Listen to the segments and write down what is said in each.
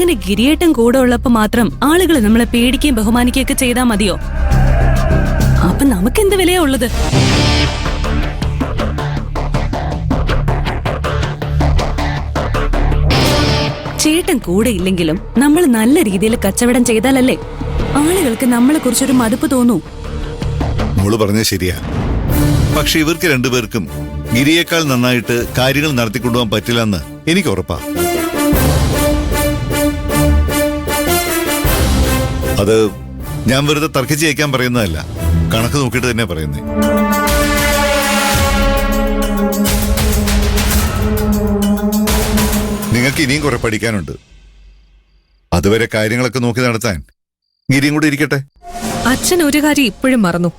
അങ്ങനെ ഗിരിയേട്ടൻ കൂടെ ഉള്ളപ്പോ മാത്രം ആളുകൾ നമ്മളെ പേടിക്കുകയും ബഹുമാനിക്കുകയൊക്കെ ചെയ്താൽ മതിയോ? അപ്പൊ നമുക്കെന്ത് വിലയാ ഉള്ളത്? ചേട്ടൻ കൂടെ ഇല്ലെങ്കിലും നമ്മൾ നല്ല രീതിയിൽ കച്ചവടം ചെയ്താലല്ലേ ആളുകൾക്ക് നമ്മളെ കുറിച്ചൊരു മതിപ്പ് തോന്നൂ. മോള് പറഞ്ഞത് ശരിയാ. പക്ഷെ ഇവർക്ക് രണ്ടുപേർക്കും ഗിരിയേക്കാൾ നന്നായിട്ട് കാര്യങ്ങൾ നടത്തിക്കൊണ്ടുപോകാൻ പറ്റില്ലെന്ന് എനിക്ക് ഉറപ്പാ. അത് ഞാൻ വെറുതെ തർക്കിച്ച് ജയിക്കാൻ പറയുന്നതല്ല, കണക്ക് നോക്കിയിട്ട് തന്നെ പറയുന്നേ. നിങ്ങൾക്ക് ഇനിയും കുറെ പഠിക്കാനുണ്ട്. അതുവരെ കാര്യങ്ങളൊക്കെ നോക്കി നടത്താൻ ഗിരിയും കൂടെ ഇരിക്കട്ടെ. അച്ഛൻ ഒരു കാര്യം ഇപ്പോഴും മറന്നു.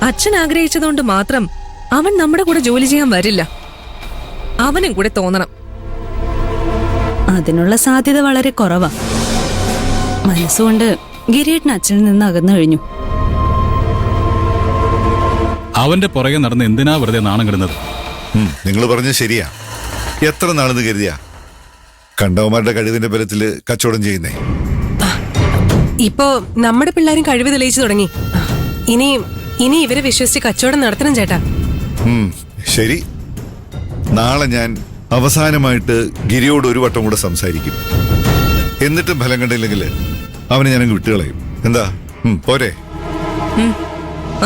അച്ഛൻ ആഗ്രഹിച്ചതുകൊണ്ട് മാത്രം അവൻ നമ്മുടെ കൂടെ ജോലി ചെയ്യാൻ വരില്ല. അവനും കൂടെ തോന്നണം. അതിനുള്ള സാധ്യത വളരെ കുറവാ. മനസ്സുകൊണ്ട് ഗിരിയേട്ടൻ അച്ഛനിൽ നിന്ന് അകന്നു കഴിഞ്ഞു. അവന്റെ പുറകെ നടന്ന് എന്തിനാ വെറുതെ നാണം കിടുന്നത്? നിങ്ങൾ പറഞ്ഞത് ശരിയാ. എത്ര നാളെന്ന് കരുതിയാ കണ്ടവന്മാരുടെ കഴിവിന്റെ ബലത്തില് കച്ചവടം ചെയ്യുന്നേ? ഇപ്പോ നമ്മുടെ പിള്ളേരും കഴിവ് തെളിയിച്ചു തുടങ്ങി. ഇനി ഇവരെ വിശ്വസിച്ച് കച്ചവടം നടത്തണം ചേട്ടാ. ശരി, നാളെ ഞാൻ അവസാനമായിട്ട് ഗിരിയോട് ഒരു വട്ടം കൂടെ സംസാരിക്കും. എന്നിട്ടും ഫലം കണ്ടില്ലെങ്കിൽ അവനെ ഞാനങ്ങ് വിട്ടുകളയും. എന്താ, പോരെ?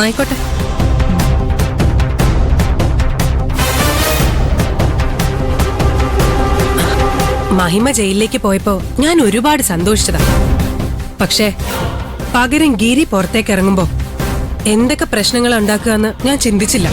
ആയിക്കോട്ടെ. മഹിമ ജയിലിലേക്ക് പോയപ്പോ ഞാൻ ഒരുപാട് സന്തോഷിച്ചതാ. പക്ഷേ പകരം ഗിരി പുറത്തേക്ക് ഇറങ്ങുമ്പോ എന്തൊക്കെ പ്രശ്നങ്ങൾ ഉണ്ടാക്കുക എന്ന് ഞാൻ ചിന്തിച്ചില്ല.